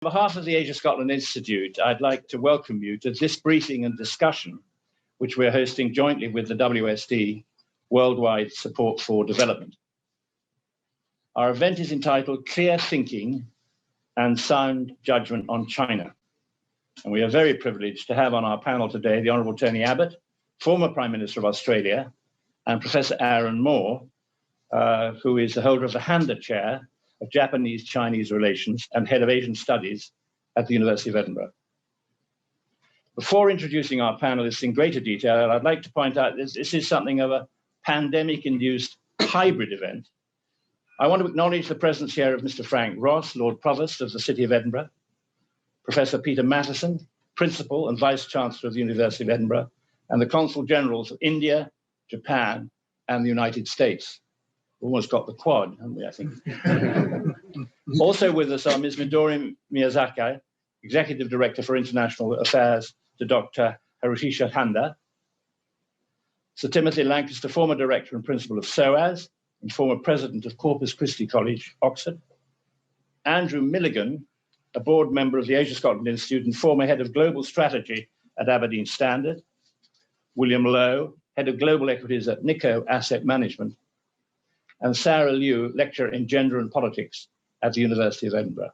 On behalf of the Asia Scotland Institute, I'd like to welcome you to this briefing and discussion, which we're hosting jointly with the WSD, Worldwide Support for Development. Our event is entitled Clear Thinking and Sound Judgment on China. And we are very privileged to have on our panel today the Honourable Tony Abbott, former Prime Minister of Australia, and Professor Aaron Moore, who is the holder of the Handa Chair of Japanese-Chinese Relations and Head of Asian Studies at the University of Edinburgh. Before introducing our panelists in greater detail, I'd like to point out this is something of a pandemic-induced hybrid event. I want to acknowledge the presence here of Mr. Frank Ross, Lord Provost of the City of Edinburgh, Professor Peter Matheson, Principal and Vice-Chancellor of the University of Edinburgh, and the Consul Generals of India, Japan, and the United States. Almost got the quad, haven't we, I think? Also with us are Ms. Midori Miyazaki, Executive Director for International Affairs to Dr. Harushisha Handa, Sir Timothy Lancaster, former Director and Principal of SOAS and former President of Corpus Christi College, Oxford, Andrew Milligan, a board member of the Asia Scotland Institute and former Head of Global Strategy at Aberdeen Standard, William Lowe, Head of Global Equities at Nikko Asset Management, and Sarah Liu, Lecturer in Gender and Politics at the University of Edinburgh.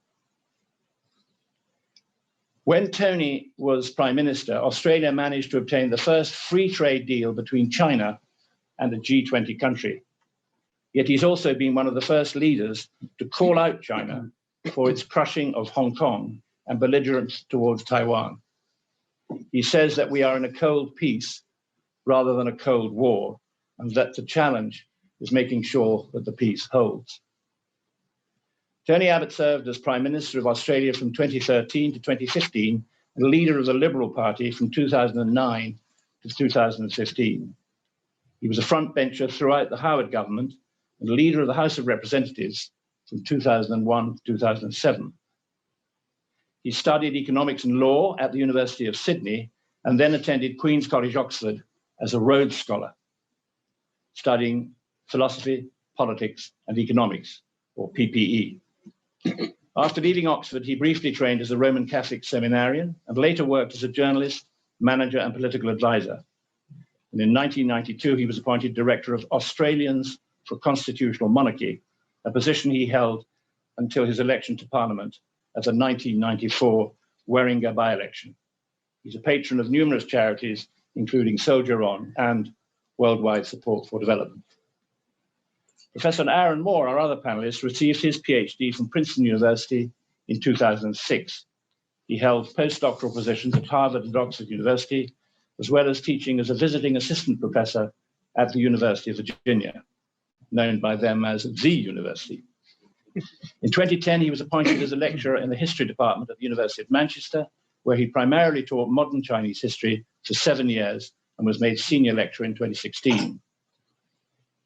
When Tony was Prime Minister, Australia managed to obtain the first free trade deal between China and a G20 country. Yet he's also been one of the first leaders to call out China for its crushing of Hong Kong and belligerence towards Taiwan. He says that we are in a cold peace rather than a cold war, and that the challenge is making sure that the peace holds. Tony Abbott served as Prime Minister of Australia from 2013 to 2015 and leader of the Liberal Party from 2009 to 2015. He was a frontbencher throughout the Howard government and leader of the House of Representatives from 2001 to 2007. He studied economics and law at the University of Sydney and then attended Queen's College, Oxford as a Rhodes Scholar, studying philosophy, politics, and economics, or PPE. After leaving Oxford, he briefly trained as a Roman Catholic seminarian and later worked as a journalist, manager, and political advisor. And in 1992, he was appointed Director of Australians for Constitutional Monarchy, a position he held until his election to Parliament at the 1994 Warringah by-election. He's a patron of numerous charities, including Soldier On and Worldwide Support for Development. Professor Aaron Moore, our other panelist, received his PhD from Princeton University in 2006. He held postdoctoral positions at Harvard and Oxford University, as well as teaching as a visiting assistant professor at the University of Virginia, known by them as the University. In 2010, he was appointed as a lecturer in the history department at the University of Manchester, where he primarily taught modern Chinese history for 7 years and was made senior lecturer in 2016.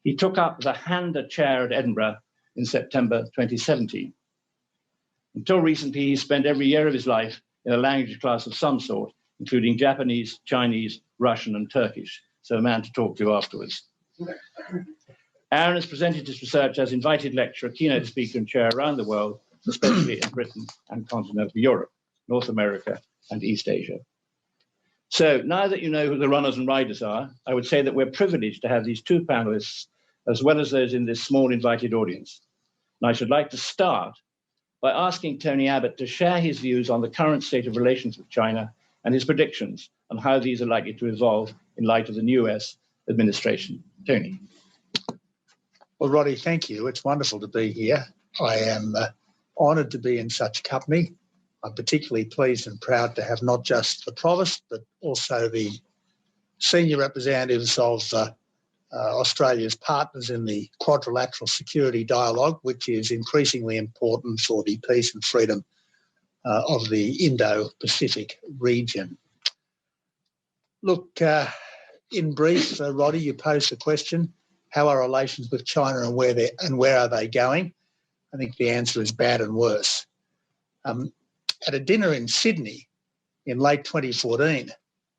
He took up the Handa Chair at Edinburgh in September 2017. Until recently, he spent every year of his life in a language class of some sort, including Japanese, Chinese, Russian, and Turkish, so a man to talk to afterwards. Aaron has presented his research as invited lecturer, keynote speaker, and chair around the world, especially in Britain and continental Europe, North America, and East Asia. So now that you know who the runners and riders are, I would say that we're privileged to have these two panelists, as well as those in this small invited audience. And I should like to start by asking Tony Abbott to share his views on the current state of relations with China and his predictions on how these are likely to evolve in light of the new US administration. Tony. Well, Roddy, thank you. It's wonderful to be here. I am honoured to be in such company. I'm particularly pleased and proud to have not just the Provost, but also the senior representatives of Australia's partners in the quadrilateral security dialogue, which is increasingly important for the peace and freedom of the Indo-Pacific region. Look, in brief, Roddy, you posed the question, how are relations with China and where are they going? I think the answer is bad and worse. At a dinner in Sydney in late 2014,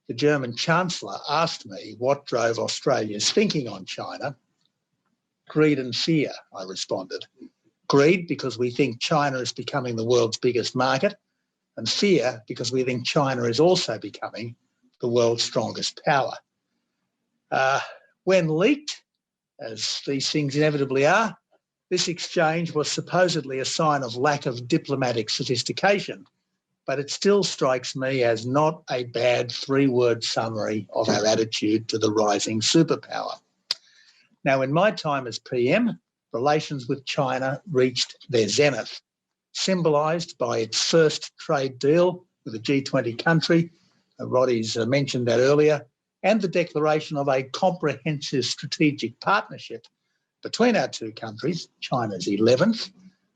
the German Chancellor asked me what drove Australia's thinking on China. Greed and fear, I responded. Greed because we think China is becoming the world's biggest market, and fear because we think China is also becoming the world's strongest power. When leaked, as these things inevitably are, this exchange was supposedly a sign of lack of diplomatic sophistication, but it still strikes me as not a bad three-word summary of our attitude to the rising superpower. Now, in my time as PM, relations with China reached their zenith, symbolised by its first trade deal with a G20 country. Roddy's mentioned that earlier, and the declaration of a comprehensive strategic partnership between our two countries, China's 11th,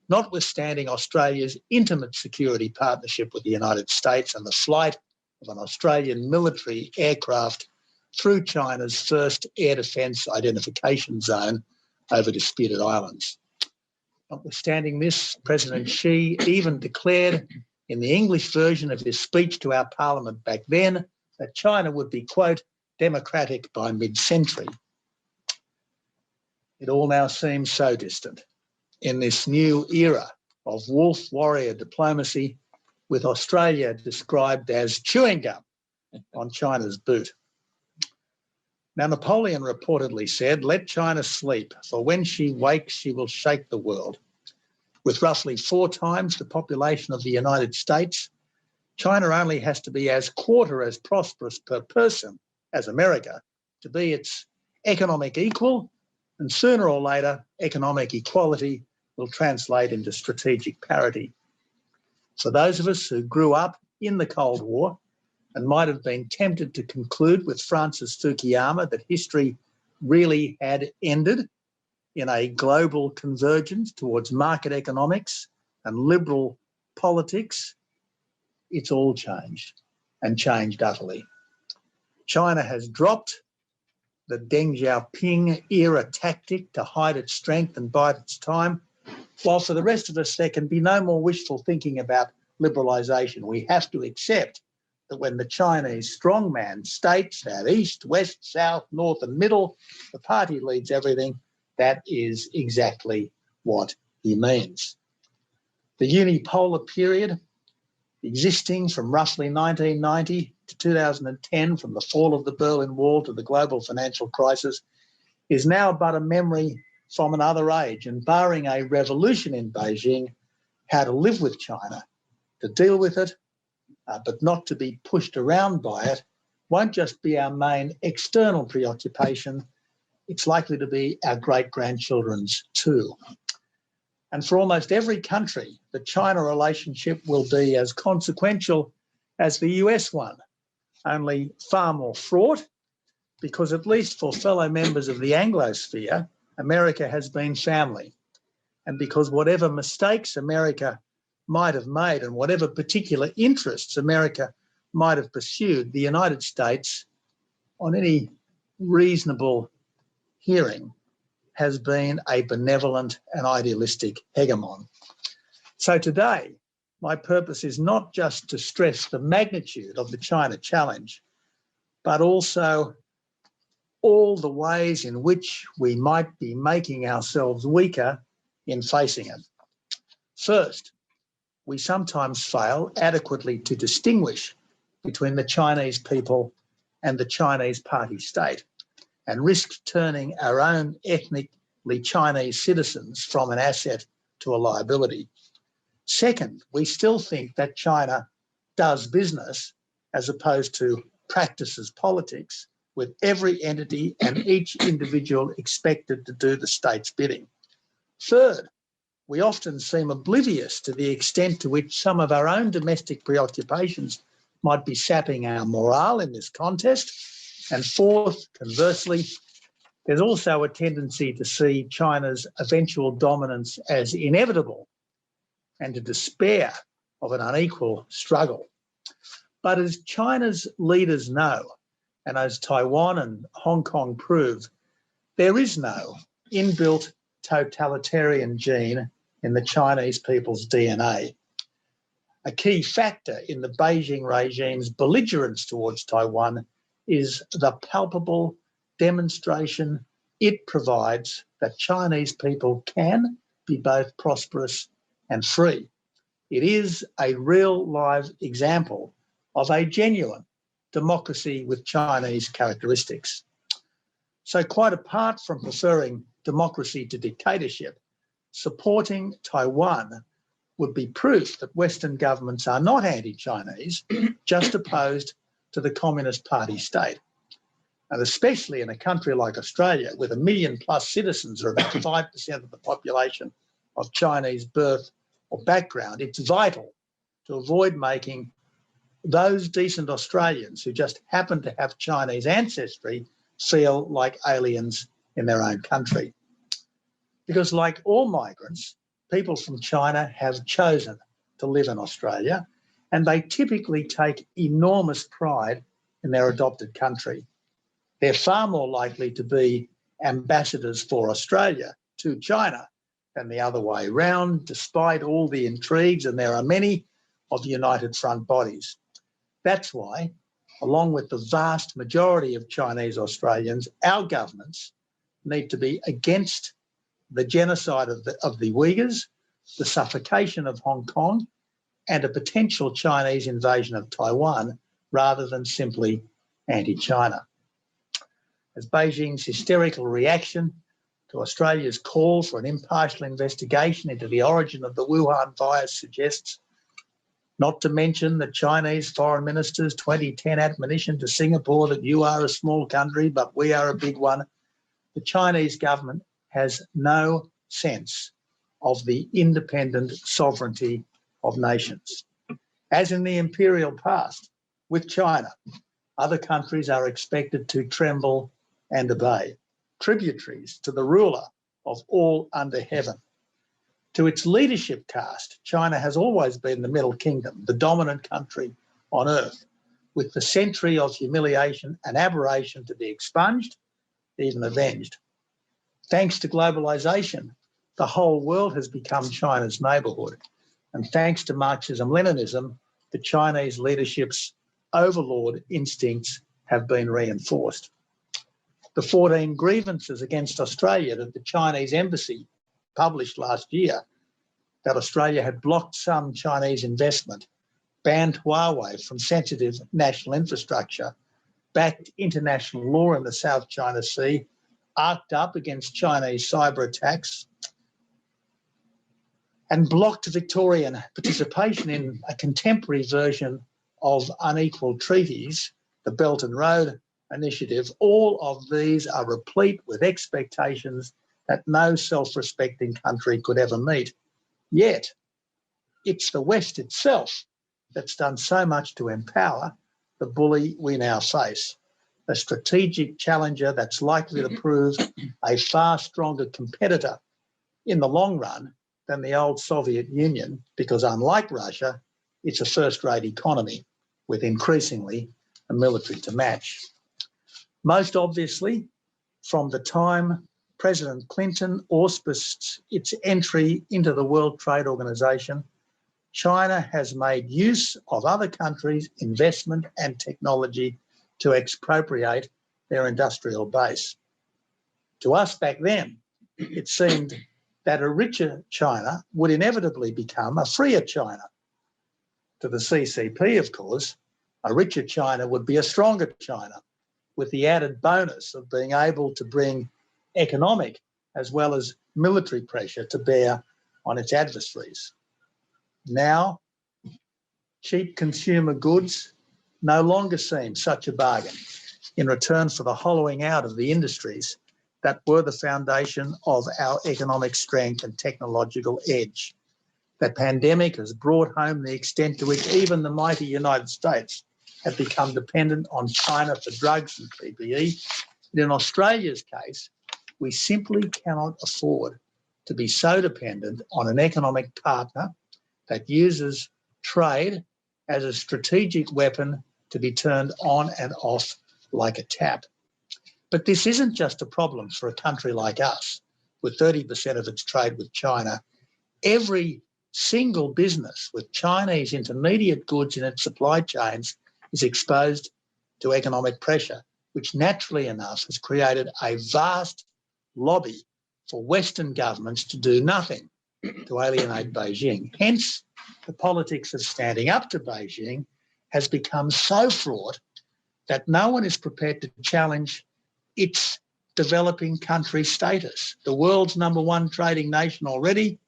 notwithstanding Australia's intimate security partnership with the United States and the flight of an Australian military aircraft through China's first air defence identification zone over disputed islands. Notwithstanding this, President Xi even declared in the English version of his speech to our parliament back then that China would be, quote, democratic by mid-century. It all now seems so distant in this new era of wolf warrior diplomacy, with Australia described as chewing gum on China's boot. Now, Napoleon reportedly said, "Let China sleep, for when she wakes, she will shake the world." With roughly 4 times the population of the United States, China only has to be as quarter as prosperous per person as America to be its economic equal, and sooner or later, economic equality will translate into strategic parity. For those of us who grew up in the Cold War and might have been tempted to conclude with Francis Fukuyama that history really had ended in a global convergence towards market economics and liberal politics, it's all changed, and changed utterly. China has dropped the Deng Xiaoping era tactic to hide its strength and bide its time, while for the rest of us there can be no more wishful thinking about liberalisation. We have to accept that when the Chinese strongman states that east, west, south, north and middle, the party leads everything, that is exactly what he means. The unipolar period, existing from roughly 1990 to 2010, from the fall of the Berlin Wall to the global financial crisis, is now but a memory from another age, and barring a revolution in Beijing, how to live with China, to deal with it, but not to be pushed around by it, won't just be our main external preoccupation, it's likely to be our great-grandchildren's too. And for almost every country, the China relationship will be as consequential as the US one, only far more fraught, because at least for fellow members of the Anglosphere, America has been family. And because whatever mistakes America might have made and whatever particular interests America might have pursued, the United States, on any reasonable hearing, has been a benevolent and idealistic hegemon. So today, my purpose is not just to stress the magnitude of the China challenge, but also all the ways in which we might be making ourselves weaker in facing it. First, we sometimes fail adequately to distinguish between the Chinese people and the Chinese party state, and risk turning our own ethnically Chinese citizens from an asset to a liability. Second, we still think that China does business as opposed to practices politics, with every entity and each individual expected to do the state's bidding. Third, we often seem oblivious to the extent to which some of our own domestic preoccupations might be sapping our morale in this contest. And fourth, conversely, there's also a tendency to see China's eventual dominance as inevitable and to despair of an unequal struggle. But as China's leaders know, and as Taiwan and Hong Kong prove, there is no inbuilt totalitarian gene in the Chinese people's DNA. A key factor in the Beijing regime's belligerence towards Taiwan is the palpable demonstration it provides that Chinese people can be both prosperous and free. It is a real live example of a genuine democracy with Chinese characteristics. So quite apart from preferring democracy to dictatorship, supporting Taiwan would be proof that Western governments are not anti-Chinese, just opposed to the Communist Party state. And especially in a country like Australia, with 1 million plus citizens, or about 5% of the population of Chinese birth or background, it's vital to avoid making those decent Australians who just happen to have Chinese ancestry feel like aliens in their own country. Because like all migrants, people from China have chosen to live in Australia, and they typically take enormous pride in their adopted country. They're far more likely to be ambassadors for Australia to China than the other way round, despite all the intrigues, and there are many of the United Front bodies. That's why, along with the vast majority of Chinese Australians, our governments need to be against the genocide of the Uyghurs, the suffocation of Hong Kong, and a potential Chinese invasion of Taiwan, rather than simply anti-China. As Beijing's hysterical reaction to Australia's call for an impartial investigation into the origin of the Wuhan virus suggests, not to mention the Chinese Foreign Minister's 2010 admonition to Singapore that you are a small country, but we are a big one, the Chinese government has no sense of the independent sovereignty of nations. As in the imperial past, with China, other countries are expected to tremble and obey, tributaries to the ruler of all under heaven. To its leadership caste, China has always been the Middle Kingdom, the dominant country on earth, with the century of humiliation and aberration to be expunged, even avenged. Thanks to globalisation, the whole world has become China's neighbourhood. And thanks to Marxism-Leninism, the Chinese leadership's overlord instincts have been reinforced. The 14 grievances against Australia that the Chinese embassy published last year, that Australia had blocked some Chinese investment, banned Huawei from sensitive national infrastructure, backed international law in the South China Sea, arced up against Chinese cyber attacks, and blocked Victorian participation in a contemporary version of unequal treaties, the Belt and Road Initiative. All of these are replete with expectations that no self-respecting country could ever meet. Yet, it's the West itself that's done so much to empower the bully we now face, a strategic challenger that's likely to prove a far stronger competitor in the long run than the old Soviet Union, because unlike Russia, it's a first-rate economy with increasingly a military to match. Most obviously, from the time President Clinton auspiced its entry into the World Trade Organization, China has made use of other countries' investment and technology to expropriate their industrial base. To us back then, it seemed that a richer China would inevitably become a freer China. To the CCP, of course, a richer China would be a stronger China, with the added bonus of being able to bring economic as well as military pressure to bear on its adversaries. Now, cheap consumer goods no longer seem such a bargain in return for the hollowing out of the industries that were the foundation of our economic strength and technological edge. The pandemic has brought home the extent to which even the mighty United States have become dependent on China for drugs and PPE. And in Australia's case, we simply cannot afford to be so dependent on an economic partner that uses trade as a strategic weapon to be turned on and off like a tap. But this isn't just a problem for a country like us, with 30% of its trade with China. Every single business with Chinese intermediate goods in its supply chains is exposed to economic pressure, which naturally enough has created a vast lobby for Western governments to do nothing to alienate Beijing. Hence, the politics of standing up to Beijing has become so fraught that no one is prepared to challenge its developing country status, the world's #1 trading nation already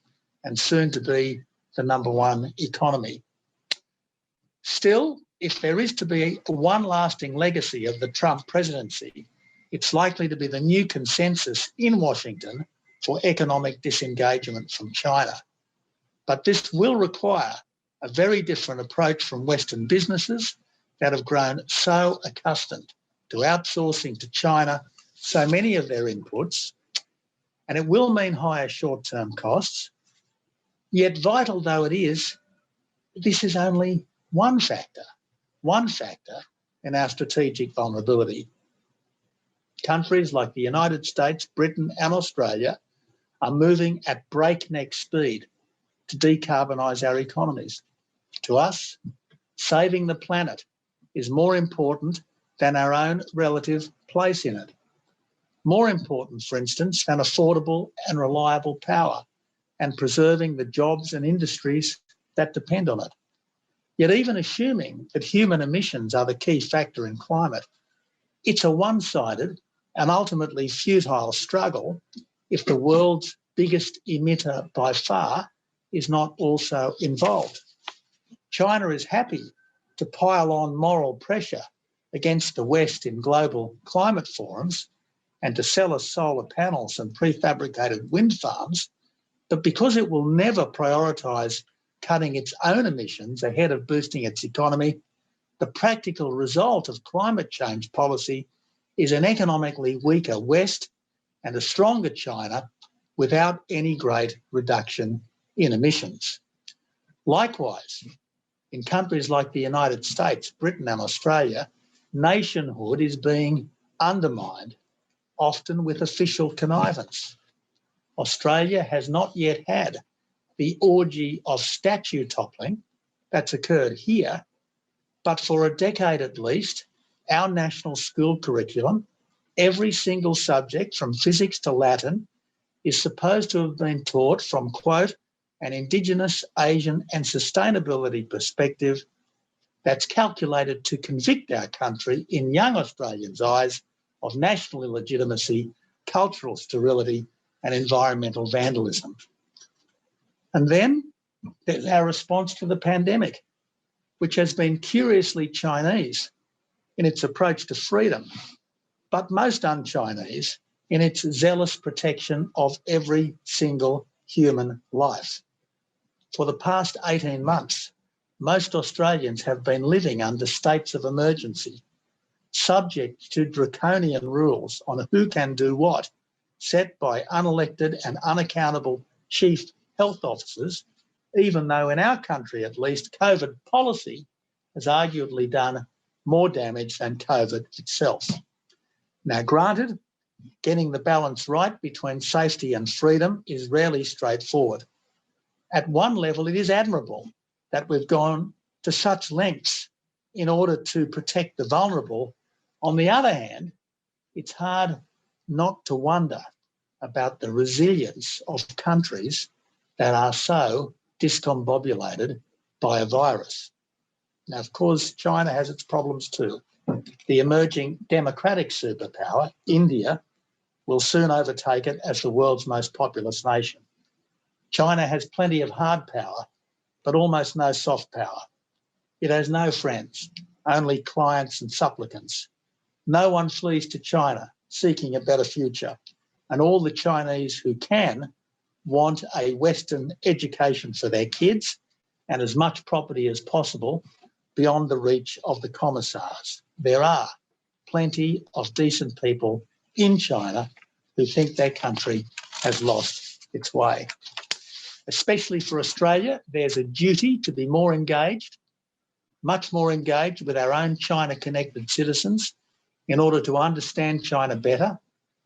and soon to be the #1 economy. Still, if there is to be one lasting legacy of the Trump presidency, it's likely to be the new consensus in Washington for economic disengagement from China. But this will require a very different approach from Western businesses that have grown so accustomed to outsourcing to China so many of their inputs, and it will mean higher short-term costs. Yet vital though it is, this is only one factor in our strategic vulnerability. Countries like the United States, Britain and Australia are moving at breakneck speed to decarbonise our economies. To us, saving the planet is more important than our own relative place in it. More important, for instance, than affordable and reliable power and preserving the jobs and industries that depend on it. Yet even assuming that human emissions are the key factor in climate, it's a one-sided and ultimately futile struggle if the world's biggest emitter by far is not also involved. China is happy to pile on moral pressure against the West in global climate forums and to sell us solar panels and prefabricated wind farms, but because it will never prioritise cutting its own emissions ahead of boosting its economy, the practical result of climate change policy is an economically weaker West and a stronger China without any great reduction in emissions. Likewise, in countries like the United States, Britain and Australia, nationhood is being undermined, often with official connivance. Australia has not yet had the orgy of statue toppling that's occurred here, but for a decade at least, our national school curriculum, every single subject from physics to Latin, is supposed to have been taught from, quote, an Indigenous, Asian and sustainability perspective that's calculated to convict our country in young Australians' eyes of national illegitimacy, cultural sterility and environmental vandalism. And then there's our response to the pandemic, which has been curiously Chinese in its approach to freedom, but most un-Chinese in its zealous protection of every single human life. For the past 18 months, most Australians have been living under states of emergency, subject to draconian rules on who can do what, set by unelected and unaccountable chief health officers, even though in our country at least COVID policy has arguably done more damage than COVID itself. Now granted, getting the balance right between safety and freedom is rarely straightforward. At one level, it is admirable that we've gone to such lengths in order to protect the vulnerable. On the other hand, it's hard not to wonder about the resilience of countries that are so discombobulated by a virus. Now, of course, China has its problems too. The emerging democratic superpower, India, will soon overtake it as the world's most populous nation. China has plenty of hard power, but almost no soft power. It has no friends, only clients and supplicants. No one flees to China seeking a better future, and all the Chinese who can want a Western education for their kids and as much property as possible beyond the reach of the commissars. There are plenty of decent people in China who think their country has lost its way. Especially for Australia, there's a duty to be more engaged, much more engaged with our own China-connected citizens in order to understand China better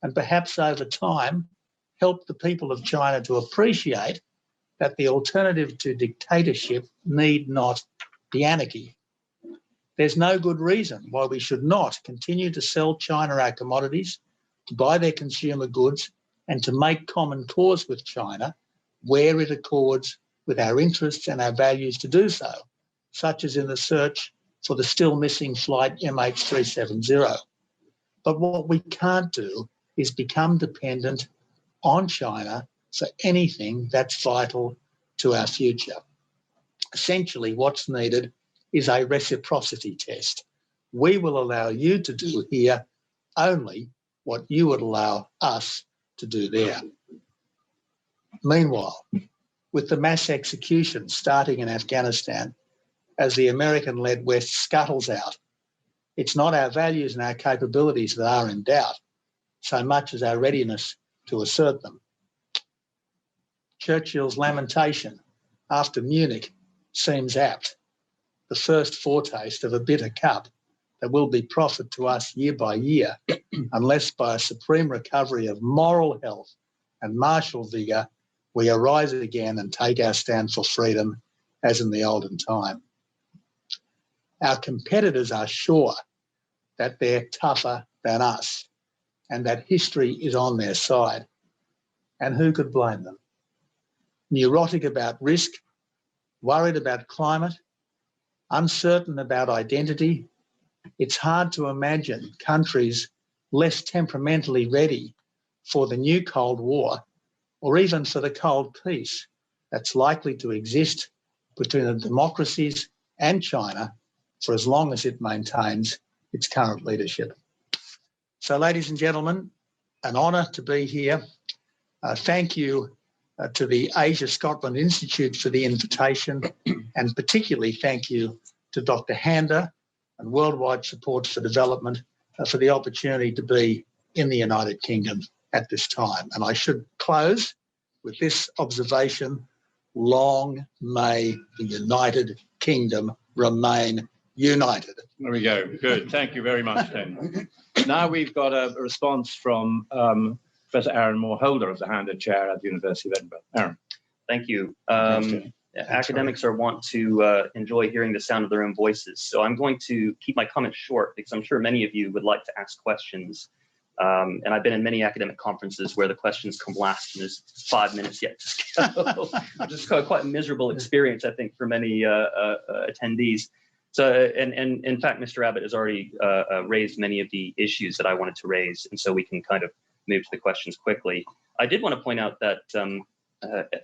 and perhaps over time help the people of China to appreciate that the alternative to dictatorship need not be anarchy. There's no good reason why we should not continue to sell China our commodities, to buy their consumer goods and to make common cause with China where it accords with our interests and our values to do so, such as in the search for the still missing flight MH370. But what we can't do is become dependent on China for anything that's vital to our future. Essentially, what's needed is a reciprocity test. We will allow you to do here only what you would allow us to do there. Meanwhile, with the mass execution starting in Afghanistan as the American-led West scuttles out, it's not our values and our capabilities that are in doubt so much as our readiness to assert them. Churchill's lamentation after Munich seems apt, the first foretaste of a bitter cup that will be proffered to us year by year unless by a supreme recovery of moral health and martial vigour we arise again and take our stand for freedom as in the olden time. Our competitors are sure that they're tougher than us and that history is on their side. And who could blame them? Neurotic about risk, worried about climate, uncertain about identity, it's hard to imagine countries less temperamentally ready for the new Cold War or even for the cold peace that's likely to exist between the democracies and China for as long as it maintains its current leadership. So, ladies and gentlemen, an honour to be here. Thank you to the Asia Scotland Institute for the invitation, and particularly thank you to Dr. Handa and Worldwide Support for Development for the opportunity to be in the United Kingdom at this time. And I should close with this observation: long may the United Kingdom remain united. There we go. Good. Thank you very much, Tony. Now we've got a response from Professor Aaron Moore-Holder of the Handa Chair at the University of Edinburgh. Aaron. Thank you. Academics are wont to enjoy hearing the sound of their own voices. So I'm going to keep my comments short because I'm sure many of you would like to ask questions. And I've been in many academic conferences where the questions come last and there's 5 minutes yet to go. Which is quite a miserable experience, I think, for many attendees. So, and in fact, Mr. Abbott has already raised many of the issues that I wanted to raise, and so we can kind of move to the questions quickly. I did want to point out that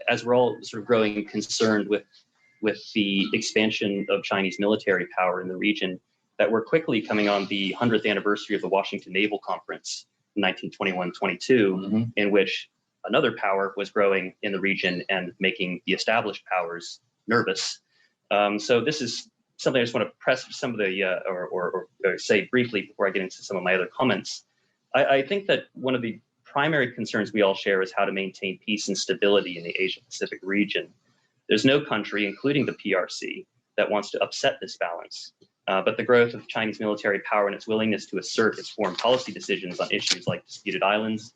as we're all sort of growing concerned with the expansion of Chinese military power in the region, that we're quickly coming on the 100th anniversary of the Washington Naval Conference in 1921-22, in which another power was growing in the region and making the established powers nervous. So this is something I just want to press some of the, or say briefly before I get into some of my other comments. I think that one of the primary concerns we all share is how to maintain peace and stability in the Asia-Pacific region. There's no country, including the PRC, that wants to upset this balance. But the growth of Chinese military power and its willingness to assert its foreign policy decisions on issues like disputed islands,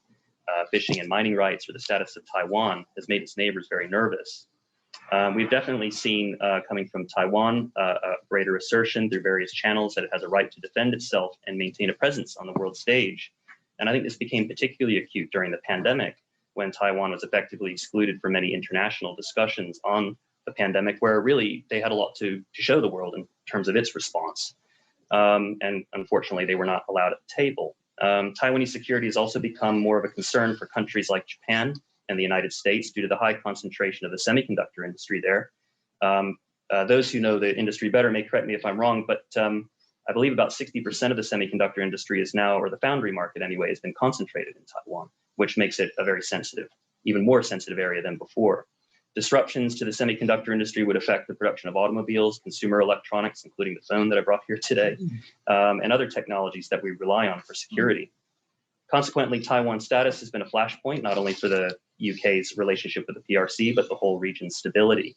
fishing and mining rights, or the status of Taiwan has made its neighbors very nervous. We've definitely seen coming from Taiwan a greater assertion through various channels that it has a right to defend itself and maintain a presence on the world stage. And I think this became particularly acute during the pandemic, when Taiwan was effectively excluded from many international discussions on the pandemic, where really they had a lot to show the world in terms of its response. And unfortunately, they were not allowed at the table. Taiwanese security has also become more of a concern for countries like Japan and the United States due to the high concentration of the semiconductor industry there. Those who know the industry better may correct me if I'm wrong, but I believe about 60% of the semiconductor industry is now, or the foundry market anyway, has been concentrated in Taiwan, which makes it a very sensitive, even more sensitive area than before. Disruptions to the semiconductor industry would affect the production of automobiles, consumer electronics, including the phone that I brought here today, and other technologies that we rely on for security. Consequently, Taiwan's status has been a flashpoint, not only for the UK's relationship with the PRC, but the whole region's stability.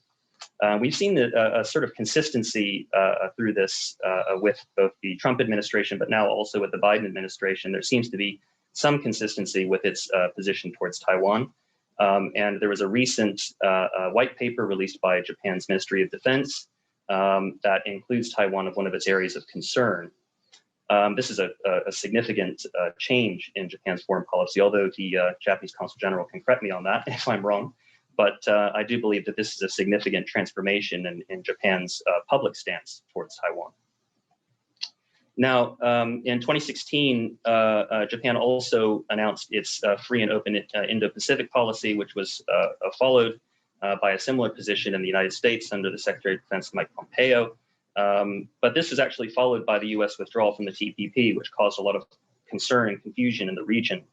We've seen a sort of consistency through this with both the Trump administration, but now also with the Biden administration. There seems to be some consistency with its position towards Taiwan. And there was a recent white paper released by Japan's Ministry of Defense that includes Taiwan as one of its areas of concern. This is a significant change in Japan's foreign policy, although the Japanese Consul General can correct me on that if I'm wrong. But I do believe that this is a significant transformation in Japan's public stance towards Taiwan. Now, in 2016, Japan also announced its free and open Indo-Pacific policy, which was followed by a similar position in the United States under the Secretary of Defense, Mike Pompeo. But this was actually followed by the US withdrawal from the TPP, which caused a lot of concern and confusion in the region.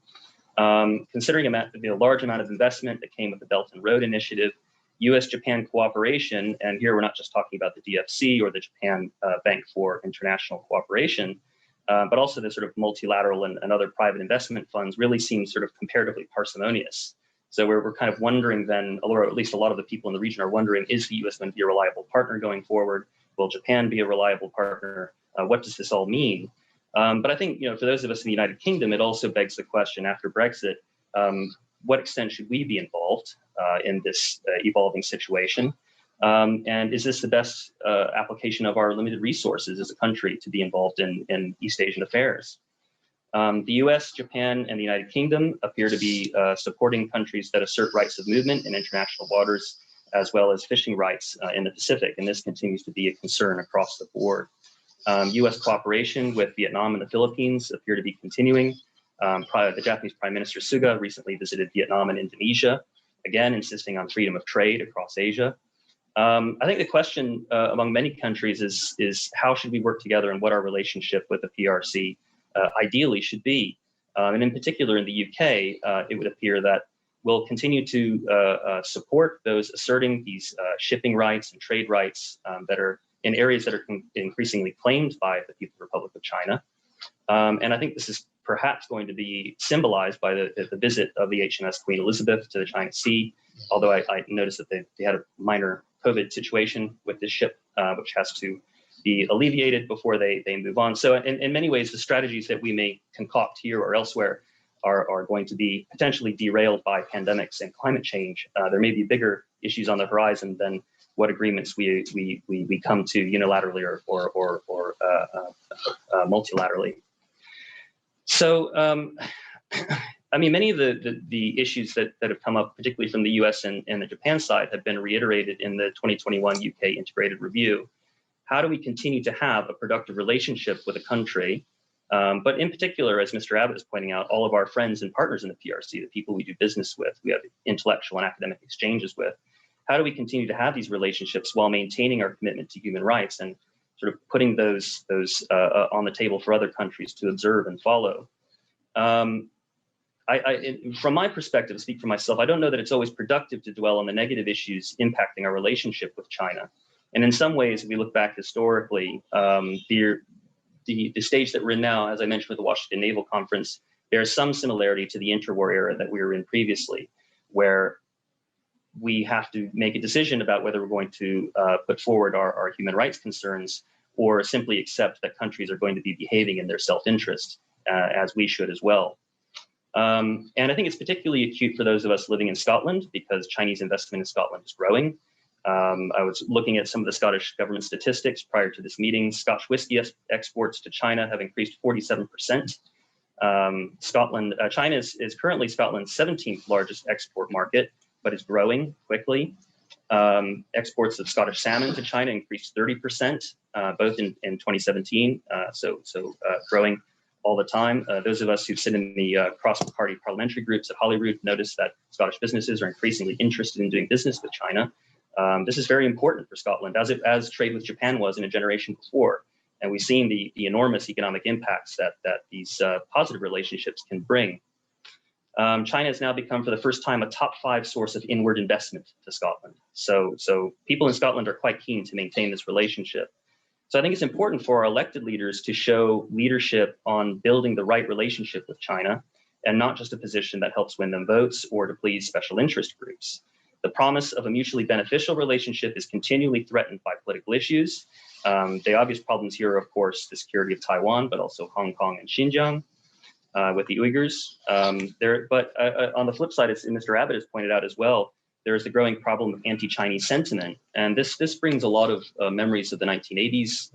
Considering the large amount of investment that came with the Belt and Road Initiative, US-Japan cooperation, and here we're not just talking about the DFC or the Japan Bank for International Cooperation, but also the sort of multilateral and other private investment funds really seem sort of comparatively parsimonious. So we're kind of wondering then, or at least a lot of the people in the region are wondering, is the US going to be a reliable partner going forward? Will Japan be a reliable partner? What does this all mean? But I think, for those of us in the United Kingdom, it also begs the question after Brexit, what extent should we be involved in this evolving situation? And is this the best application of our limited resources as a country to be involved in East Asian affairs? The US, Japan, and the United Kingdom appear to be supporting countries that assert rights of movement in international waters, as well as fishing rights in the Pacific. And this continues to be a concern across the board. US cooperation with Vietnam and the Philippines appear to be continuing. The Japanese Prime Minister Suga recently visited Vietnam and Indonesia, again, insisting on freedom of trade across Asia. I think the question among many countries is how should we work together and what our relationship with the PRC ideally should be. And in particular in the UK, it would appear that we'll continue to support those asserting these shipping rights and trade rights that are in areas that are increasingly claimed by the People's Republic of China. And I think this is perhaps going to be symbolized by the visit of the HMS Queen Elizabeth to the China Sea, although I noticed that they had a minor COVID situation with this ship, which has to be alleviated before they move on. So in many ways, the strategies that we may concoct here or elsewhere are going to be potentially derailed by pandemics and climate change. There may be bigger issues on the horizon than what agreements we come to unilaterally or multilaterally. So, I mean, many of the issues that have come up, particularly from the US and the Japan side, have been reiterated in the 2021 UK Integrated Review. How do we continue to have a productive relationship with a country? But in particular, as Mr. Abbott is pointing out, all of our friends and partners in the PRC, the people we do business with, we have intellectual and academic exchanges with, how do we continue to have these relationships while maintaining our commitment to human rights and sort of putting those on the table for other countries to observe and follow? From my perspective, speak for myself, I don't know that it's always productive to dwell on the negative issues impacting our relationship with China. And in some ways, if we look back historically, the stage that we're in now, as I mentioned with the Washington Naval Conference, there's some similarity to the interwar era that we were in previously, where we have to make a decision about whether we're going to put forward our human rights concerns or simply accept that countries are going to be behaving in their self-interest, as we should as well. And I think it's particularly acute for those of us living in Scotland because Chinese investment in Scotland is growing. I was looking at some of the Scottish government statistics prior to this meeting. Scotch whisky exports to China have increased 47%. China is currently Scotland's 17th largest export market, but it's growing quickly. Exports of Scottish salmon to China increased 30%, both in 2017, so growing all the time. Those of us who sit in the cross-party parliamentary groups at Holyrood notice that Scottish businesses are increasingly interested in doing business with China. This is very important for Scotland, as trade with Japan was in a generation before. And we've seen the enormous economic impacts that these positive relationships can bring. China has now become, for the first time, a top 5 source of inward investment to Scotland. So people in Scotland are quite keen to maintain this relationship. So I think it's important for our elected leaders to show leadership on building the right relationship with China, and not just a position that helps win them votes or to please special interest groups. The promise of a mutually beneficial relationship is continually threatened by political issues. The obvious problems here are, of course, the security of Taiwan, but also Hong Kong and Xinjiang with the Uyghurs. But on the flip side, as Mr. Abbott has pointed out as well, there is the growing problem of anti-Chinese sentiment. And this brings a lot of memories of the 1980s,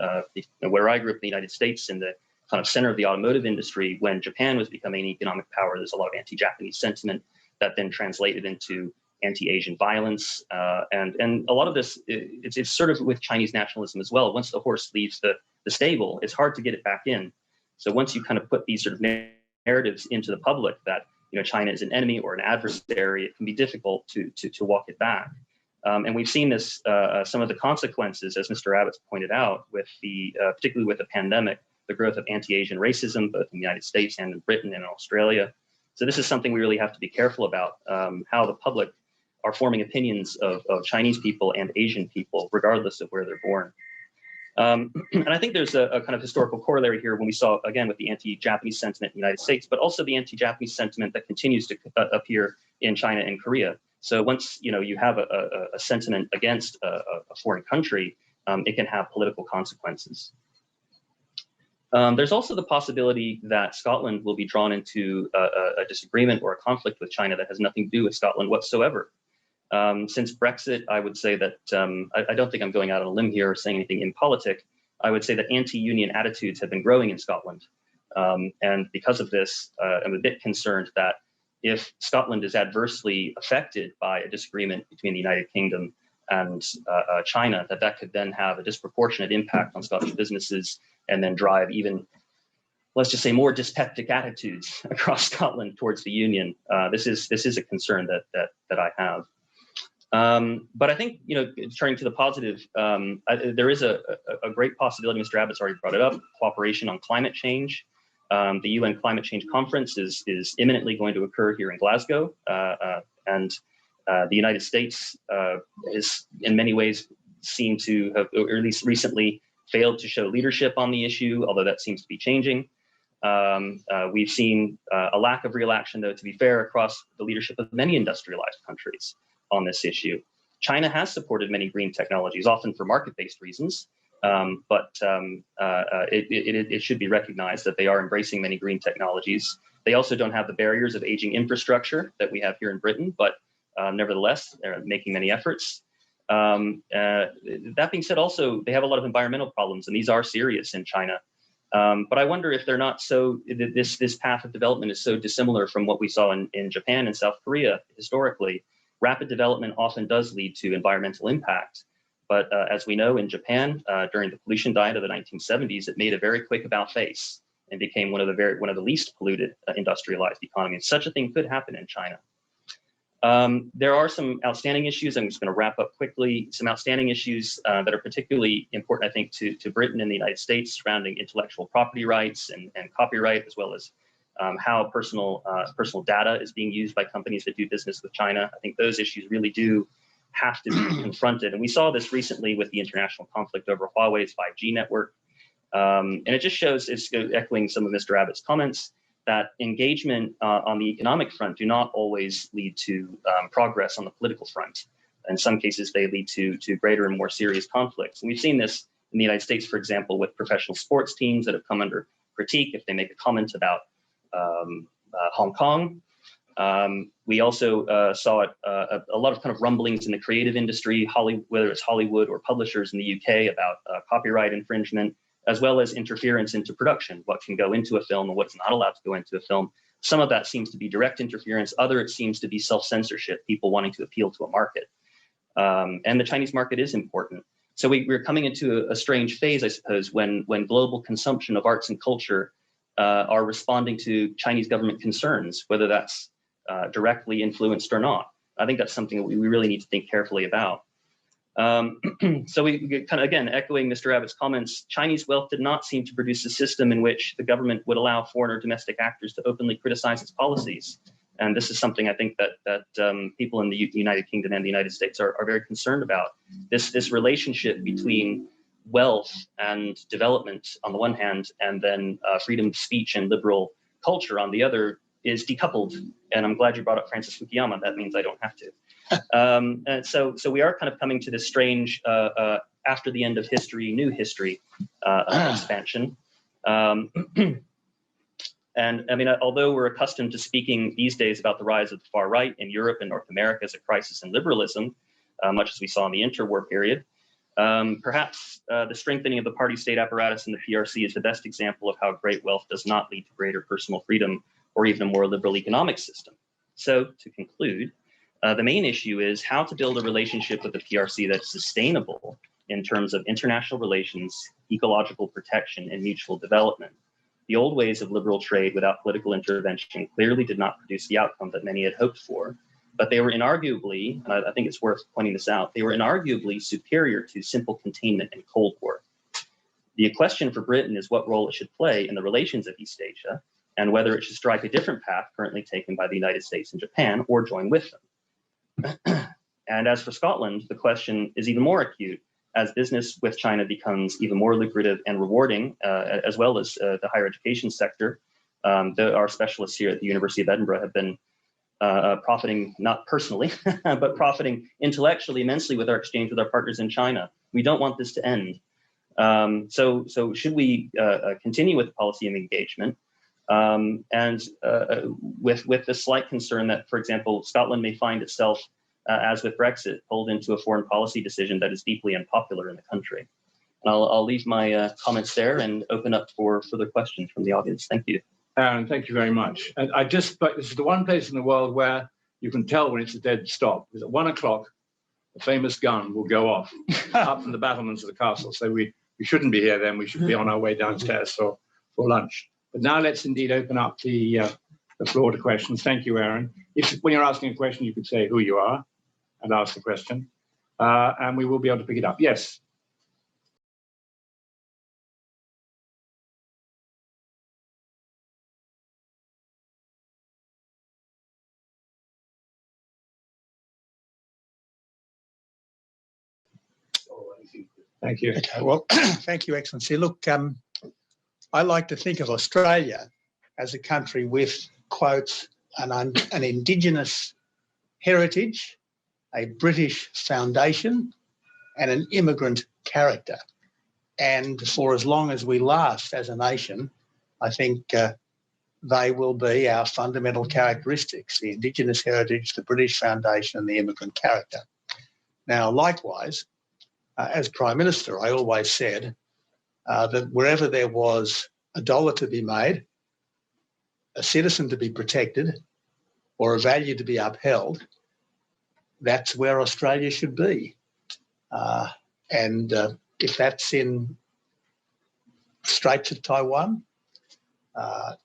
where I grew up in the United States, in the kind of center of the automotive industry. When Japan was becoming an economic power, there's a lot of anti-Japanese sentiment that then translated into anti-Asian violence, and a lot of this, it's sort of with Chinese nationalism as well. Once the horse leaves the stable, it's hard to get it back in. So once you kind of put these sort of narratives into the public that China is an enemy or an adversary, it can be difficult to walk it back. And we've seen this, some of the consequences, as Mr. Abbott pointed out, with particularly with the pandemic, the growth of anti-Asian racism, both in the United States and in Britain and in Australia. So this is something we really have to be careful about, how the public are forming opinions of Chinese people and Asian people, regardless of where they're born. And I think there's a kind of historical corollary here when we saw, again, with the anti-Japanese sentiment in the United States, but also the anti-Japanese sentiment that continues to appear in China and Korea. So once you have a sentiment against a foreign country, it can have political consequences. There's also the possibility that Scotland will be drawn into a disagreement or a conflict with China that has nothing to do with Scotland whatsoever. Since Brexit, I would say that, I don't think I'm going out on a limb here or saying anything impolitic. I would say that anti-union attitudes have been growing in Scotland. And because of this, I'm a bit concerned that if Scotland is adversely affected by a disagreement between the United Kingdom and China, that could then have a disproportionate impact on Scottish businesses and then drive even, let's just say, more dyspeptic attitudes across Scotland towards the Union. This is a concern that I have. But I think, turning to the positive, there is a great possibility, Mr. Abbott's already brought it up, cooperation on climate change. The UN Climate Change Conference is imminently going to occur here in Glasgow. And the United States is in many ways seen to have, or at least recently, failed to show leadership on the issue, although that seems to be changing. We've seen a lack of real action, though, to be fair, across the leadership of many industrialized countries on this issue. China has supported many green technologies, often for market-based reasons, but it should be recognized that they are embracing many green technologies. They also don't have the barriers of aging infrastructure that we have here in Britain, but nevertheless, they're making many efforts. That being said, also, they have a lot of environmental problems, and these are serious in China. But I wonder if they're not so, this path of development is so dissimilar from what we saw in Japan and South Korea historically. Rapid development often does lead to environmental impact. But as we know, in Japan, during the pollution diet of the 1970s, it made a very quick about face and became one of the least polluted industrialized economies. Such a thing could happen in China. There are some outstanding issues. I'm just going to wrap up quickly. Some outstanding issues that are particularly important, I think, to Britain and the United States surrounding intellectual property rights and copyright, as well as how personal data is being used by companies that do business with China. I think those issues really do have to be confronted. And we saw this recently with the international conflict over Huawei's 5G network. And it just shows, it's echoing some of Mr. Abbott's comments, that engagement on the economic front do not always lead to progress on the political front. In some cases, they lead to greater and more serious conflicts. And we've seen this in the United States, for example, with professional sports teams that have come under critique if they make a comment about Hong Kong. We also saw a lot of kind of rumblings in the creative industry, whether it's Hollywood or publishers in the UK, about copyright infringement, as well as interference into production, what can go into a film and what's not allowed to go into a film. Some of that seems to be direct interference, other it seems to be self-censorship, people wanting to appeal to a market. And the Chinese market is important. So we're coming into a strange phase, I suppose, when global consumption of arts and culture are responding to Chinese government concerns, whether that's directly influenced or not. I think that's something that we really need to think carefully about. So we kind of, again, echoing Mr. Abbott's comments, Chinese wealth did not seem to produce a system in which the government would allow foreign or domestic actors to openly criticize its policies. And this is something I think that people in the United Kingdom and the United States are very concerned about. This relationship between wealth and development on the one hand, and then freedom of speech and liberal culture on the other is decoupled. And I'm glad you brought up Francis Fukuyama. That means I don't have to. And so we are kind of coming to this strange, after the end of history, new history expansion. And I mean, although we're accustomed to speaking these days about the rise of the far right in Europe and North America as a crisis in liberalism, much as we saw in the interwar period, perhaps the strengthening of the party-state apparatus in the PRC is the best example of how great wealth does not lead to greater personal freedom or even a more liberal economic system. So to conclude, The main issue is how to build a relationship with the PRC that's sustainable in terms of international relations, ecological protection, and mutual development. The old ways of liberal trade without political intervention clearly did not produce the outcome that many had hoped for, but they were inarguably, and I think it's worth pointing this out, they were inarguably superior to simple containment and Cold War. The question for Britain is what role it should play in the relations of East Asia, and whether it should strike a different path currently taken by the United States and Japan, or join with them. And as for Scotland, the question is even more acute as business with China becomes even more lucrative and rewarding, as well as the higher education sector. Our specialists here at the University of Edinburgh have been profiting, not personally, but profiting intellectually immensely with our exchange with our partners in China. We don't want this to end. So should we continue with the policy of engagement? And with the slight concern that, for example, Scotland may find itself, as with Brexit, pulled into a foreign policy decision that is deeply unpopular in the country. And I'll leave my comments there and open up for further questions from the audience. Thank you. Aaron, thank you very much. And this is the one place in the world where you can tell when it's a dead stop, because at 1 o'clock, the famous gun will go off up from the battlements of the castle. So we shouldn't be here then. We should be on our way downstairs for lunch. But now let's indeed open up the floor to questions. Thank you, Aaron. When you're asking a question, you could say who you are and ask the question, and we will be able to pick it up. Yes. Thank you. Okay, well, thank you, Excellency. Look, I like to think of Australia as a country with, quotes, an Indigenous heritage, a British foundation, and an immigrant character. And for as long as we last as a nation, I think they will be our fundamental characteristics: the Indigenous heritage, the British foundation, and the immigrant character. Now, likewise, as Prime Minister, I always said that wherever there was a dollar to be made, a citizen to be protected, or a value to be upheld, that's where Australia should be. And if that's in Straits of Taiwan,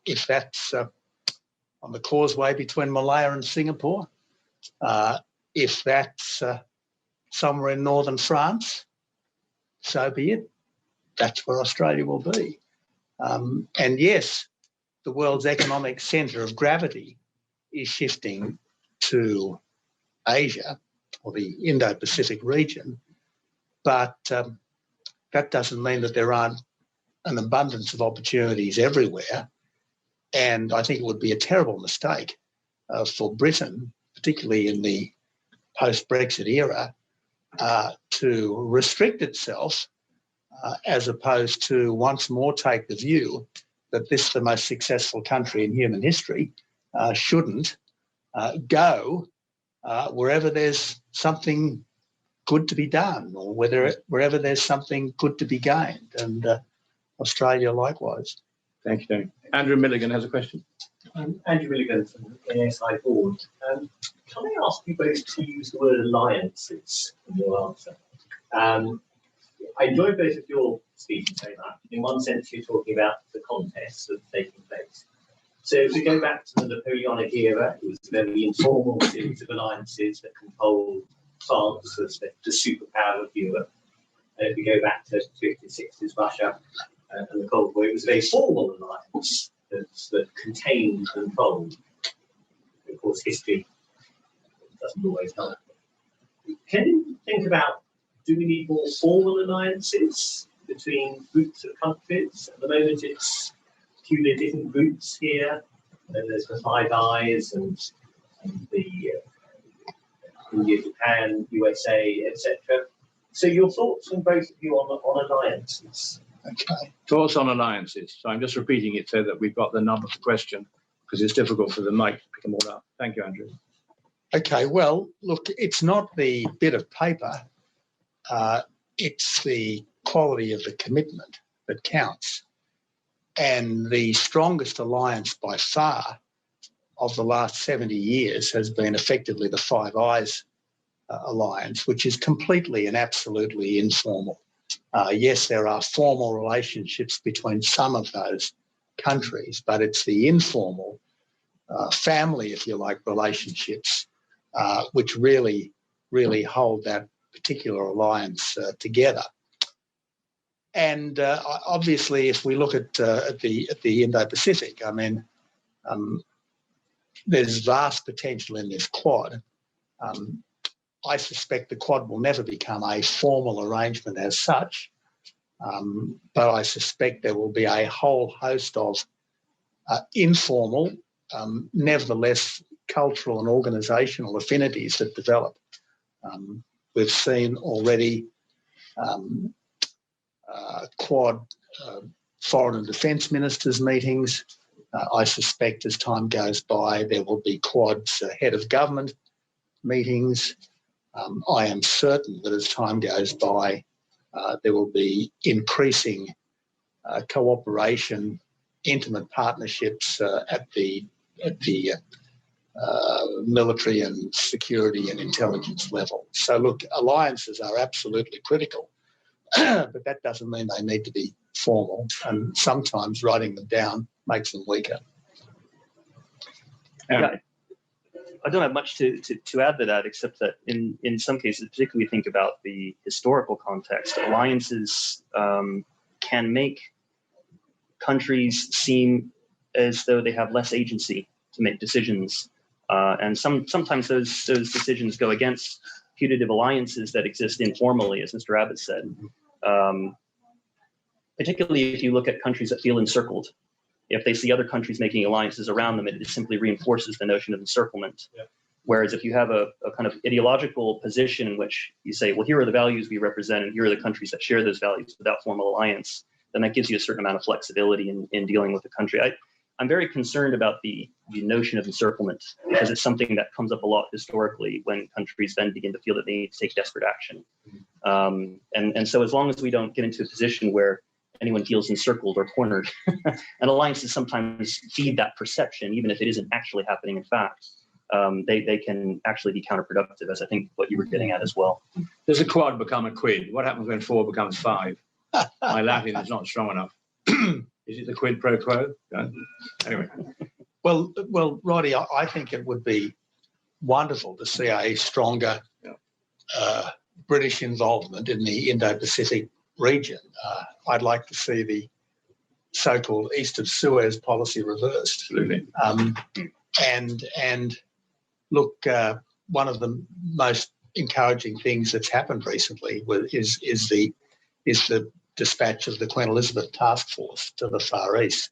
if that's on the causeway between Malaya and Singapore, if that's somewhere in northern France, so be it. That's where Australia will be. And yes, the world's economic centre of gravity is shifting to Asia or the Indo-Pacific region, but that doesn't mean that there aren't an abundance of opportunities everywhere. And I think it would be a terrible mistake for Britain, particularly in the post-Brexit era, to restrict itself as opposed to once more take the view that this is the most successful country in human history, shouldn't go wherever there's something good to be done, or wherever there's something good to be gained, and Australia likewise. Thank you, Tony. Andrew Milligan has a question. Andrew Milligan from the ASI board. Can I ask you both to use the word alliances in your answer? I enjoyed both of your speeches very much. In one sense, you're talking about the contests that are taking place. So if we go back to the Napoleonic era, it was a very informal series of alliances that controlled France as the superpower of Europe. And if we go back to the 50s, 60s, Russia and the Cold War, it was a very formal alliance that contained and controlled. Of course, history doesn't always help. Can you think about, do we need more formal alliances between groups of countries? At the moment, it's peculiar different groups here. There's the Five Eyes and the India, Japan, USA, etc. So your thoughts from both of you on alliances? Okay. Thoughts on alliances. So I'm just repeating it so that we've got the number for question, because it's difficult for the mic to pick them all up. Thank you, Andrew. Okay, well, look, it's not the bit of paper, it's the quality of the commitment that counts. And the strongest alliance by far of the last 70 years has been effectively the Five Eyes alliance, which is completely and absolutely informal. Yes, there are formal relationships between some of those countries, but it's the informal family, if you like, relationships which really hold that particular alliance together. And obviously, if we look at the Indo-Pacific, I mean, there's vast potential in this Quad. I suspect the Quad will never become a formal arrangement as such, but I suspect there will be a whole host of informal, nevertheless cultural and organisational affinities that develop. We've seen already Quad foreign and defence ministers' meetings. I suspect as time goes by there will be Quad's head of government meetings. I am certain that as time goes by there will be increasing cooperation, intimate partnerships at the military and security and intelligence level. So look, alliances are absolutely critical, but that doesn't mean they need to be formal, and sometimes writing them down makes them weaker. Yeah, I don't have much to add to that, except that in some cases, particularly think about the historical context, alliances can make countries seem as though they have less agency to make decisions. And sometimes those decisions go against putative alliances that exist informally, as Mr. Abbott said. Particularly if you look at countries that feel encircled. If they see other countries making alliances around them, it simply reinforces the notion of encirclement. Yeah. Whereas if you have a kind of ideological position in which you say, well, here are the values we represent, and here are the countries that share those values without formal alliance, then that gives you a certain amount of flexibility in dealing with the country. I'm very concerned about the notion of encirclement, because it's something that comes up a lot historically when countries then begin to feel that they need to take desperate action. And so as long as we don't get into a position where anyone feels encircled or cornered, and alliances sometimes feed that perception, even if it isn't actually happening in fact, they can actually be counterproductive, as I think what you were getting at as well. Does a quad become a quid? What happens when 4 becomes 5? My Latin is not strong enough. Is it the quid pro quo? Anyway. Well, Roddy, I think it would be wonderful to see a stronger British involvement in the Indo-Pacific region. I'd like to see the so-called East of Suez policy reversed. Absolutely. And look, one of the most encouraging things that's happened recently is the dispatch of the Queen Elizabeth Task Force to the Far East.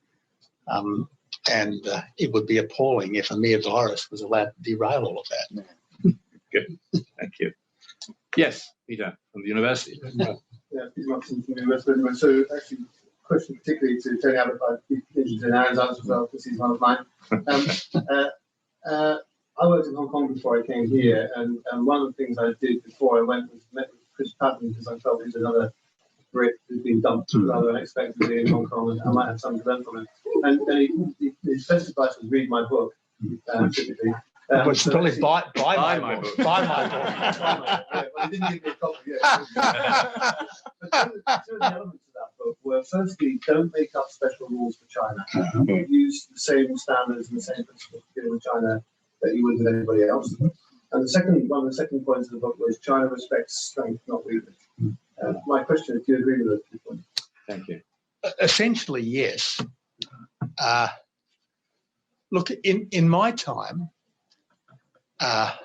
And it would be appalling if a mere virus was allowed to derail all of that. Good, thank you. Yes, Peter, from the university. Yeah, Peter Watson from the University of Edinburgh. So actually, question particularly to Tony Abbott, I'd be interested in Aaron's answer as well, because he's one of mine. I worked in Hong Kong before I came here, and one of the things I did before I went was met with Chris Patton, because I felt he was another Brit who'd been dumped rather unexpectedly in Hong Kong, and I might have something to learn from him. And his best advice was read my book, typically. But so probably buy my book. Buy my book. Well, he didn't give me a copy yet. But two of the elements of that book were, firstly, don't make up special rules for China. Use the same standards and the same principles to deal with China that you would with anybody else. And one of the second points of the book was China respects strength, not weakness. My question is, do you agree with those 2 points? Thank you. Essentially, yes. Look, in my time, I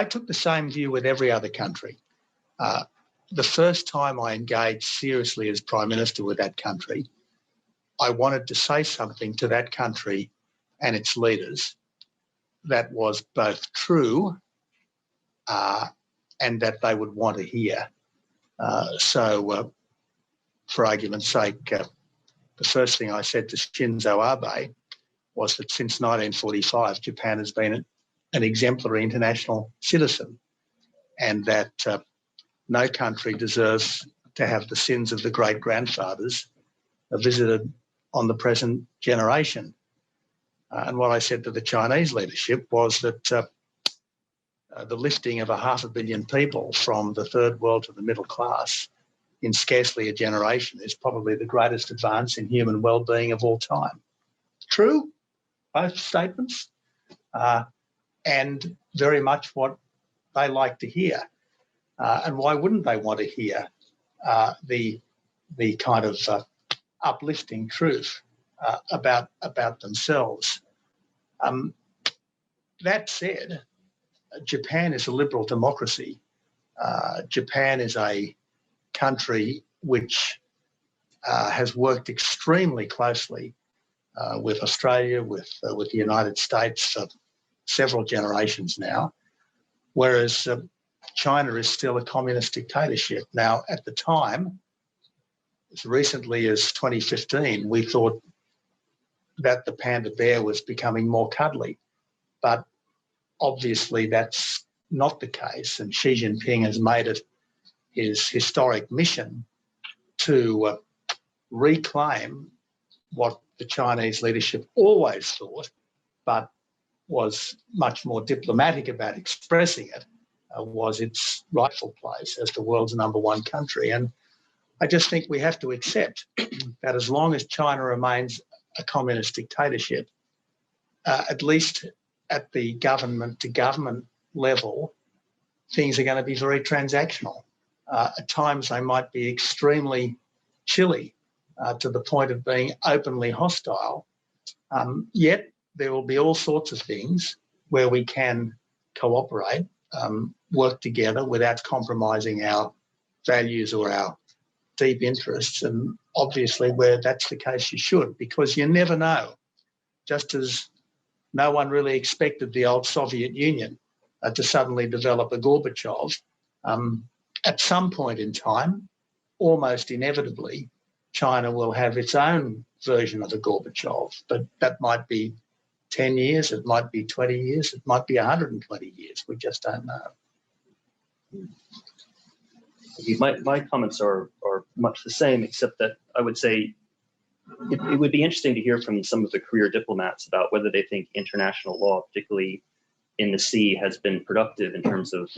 took the same view with every other country. The first time I engaged seriously as Prime Minister with that country, I wanted to say something to that country and its leaders that was both true and that they would want to hear. So, for argument's sake, the first thing I said to Shinzo Abe was that since 1945, Japan has been an exemplary international citizen, and that no country deserves to have the sins of the great-grandfathers visited on the present generation. And what I said to the Chinese leadership was that the lifting of 500 million people from the third world to the middle class in scarcely a generation is probably the greatest advance in human well-being of all time. True, both statements, and very much what they like to hear. And why wouldn't they want to hear the kind of uplifting truth about themselves? That said, Japan is a liberal democracy. Japan is a country which has worked extremely closely with Australia, with the United States for several generations now, whereas China is still a communist dictatorship. Now, at the time, as recently as 2015, we thought that the panda bear was becoming more cuddly, but obviously that's not the case, and Xi Jinping has made it his historic mission to reclaim what the Chinese leadership always thought, but was much more diplomatic about expressing it, was its rightful place as the world's #1 country. And I just think we have to accept that as long as China remains a communist dictatorship, at least at the government-to-government level, things are going to be very transactional. At times they might be extremely chilly to the point of being openly hostile. Yet there will be all sorts of things where we can cooperate, work together without compromising our values or our deep interests. And obviously where that's the case, you should, because you never know. Just as no one really expected the old Soviet Union to suddenly develop a Gorbachev, at some point in time, almost inevitably, China will have its own version of a Gorbachev, but that might be 10 years, it might be 20 years, it might be 120 years. We just don't know. My comments are much the same, except that I would say it would be interesting to hear from some of the career diplomats about whether they think international law, particularly in the sea, has been productive in terms of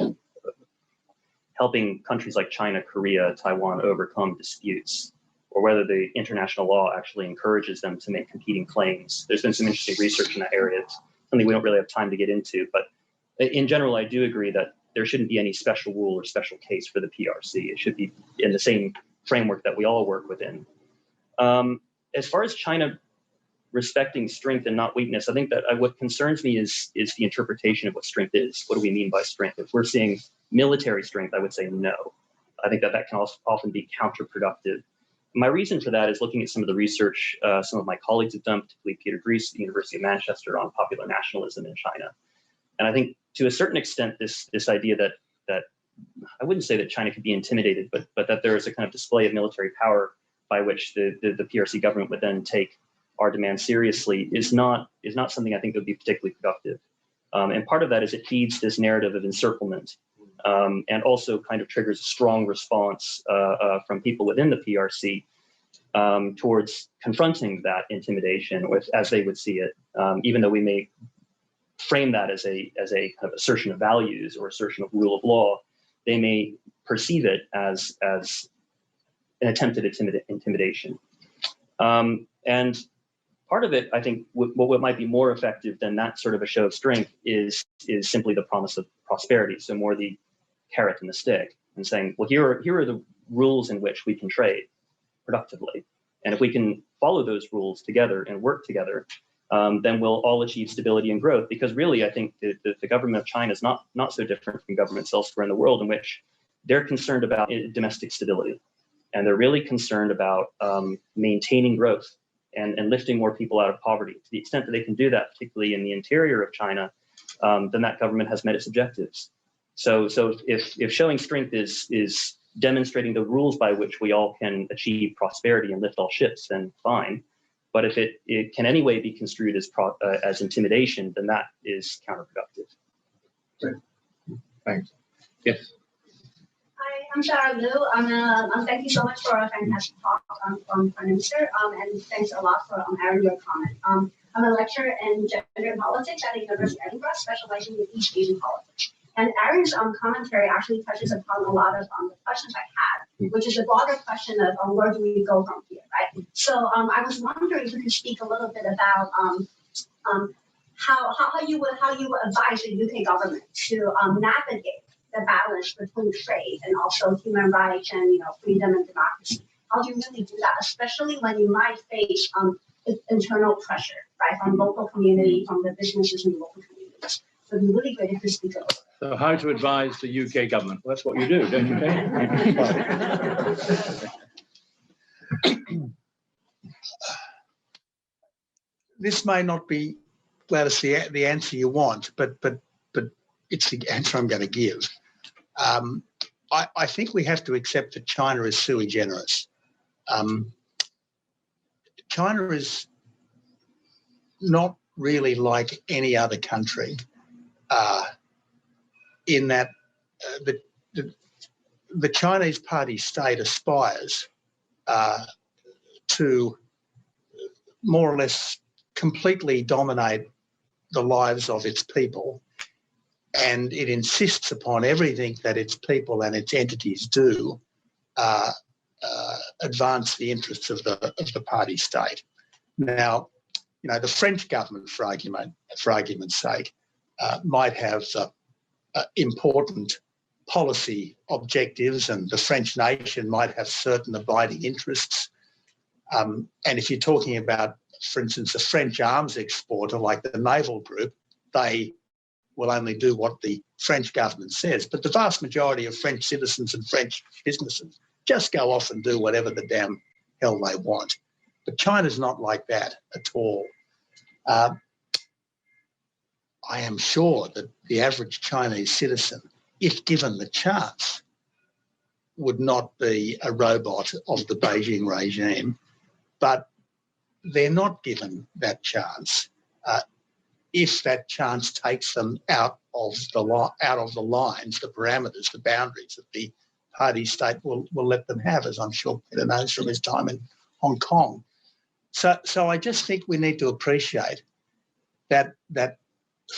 helping countries like China, Korea, Taiwan overcome disputes, or whether the international law actually encourages them to make competing claims. There's been some interesting research in that area. It's something we don't really have time to get into, but in general, I do agree that there shouldn't be any special rule or special case for the PRC. It should be in the same framework that we all work within. As far as China respecting strength and not weakness, I think that what concerns me is the interpretation of what strength is. What do we mean by strength? If we're seeing military strength, I would say no. I think that can also often be counterproductive. My reason for that is looking at some of the research some of my colleagues have done, particularly Peter Grease at the University of Manchester, on popular nationalism in China. And I think to a certain extent, this idea that I wouldn't say that China could be intimidated, but that there is a kind of display of military power by which the PRC government would then take our demands seriously is not something I think would be particularly productive. And part of that is it feeds this narrative of encirclement, and also kind of triggers a strong response from people within the PRC towards confronting that intimidation, as they would see it, even though we may frame that as a kind of assertion of values or assertion of rule of law. They may perceive it as an attempted intimidation. And part of it, I think, what might be more effective than that sort of a show of strength is simply the promise of prosperity. So more the carrot and the stick, and saying, well, here are the rules in which we can trade productively. And if we can follow those rules together and work together, then we'll all achieve stability and growth. Because really, I think the government of China is not so different from governments elsewhere in the world, in which they're concerned about domestic stability. And they're really concerned about maintaining growth and lifting more people out of poverty. To the extent that they can do that, particularly in the interior of China, then that government has met its objectives. So if showing strength is demonstrating the rules by which we all can achieve prosperity and lift all ships, then fine. But if it can anyway be construed as intimidation, then that is counterproductive. Great. Thanks. Yes. Hi, I'm Sarah Liu. Thank you so much for a fantastic talk from Prime Minister, and thanks a lot for airing your comment. I'm a lecturer in gender and politics at the University of Edinburgh, specializing in East Asian politics. And Aaron's commentary actually touches upon a lot of the questions I had, which is a broader question of where do we go from here, right? So I was wondering if you could speak a little bit about how you would advise the UK government to navigate the balance between trade and also human rights and freedom and democracy. How do you really do that, especially when you might face internal pressure, right, from local community, from the businesses in the local communities? So it'd be really great if you speak about. So how to advise the UK government? Well, that's what you do, don't you, Kate? This may not be, Gladys, the answer you want, but it's the answer I'm going to give. I think we have to accept that China is sui generis. China is not really like any other country in that the Chinese party state aspires to more or less completely dominate the lives of its people, and it insists upon everything that its people and its entities do advance the interests of the party state. Now, the French government, for argument's sake, might have important policy objectives, and the French nation might have certain abiding interests. And if you're talking about, for instance, a French arms exporter like the Naval Group, they will only do what the French government says. But the vast majority of French citizens and French businesses just go off and do whatever the damn hell they want. But China's not like that at all. I am sure that the average Chinese citizen, if given the chance, would not be a robot of the Beijing regime, but they're not given that chance. If that chance takes them out of the lines, the parameters, the boundaries that the party state will let them have, as I'm sure Peter knows from his time in Hong Kong. So I just think we need to appreciate that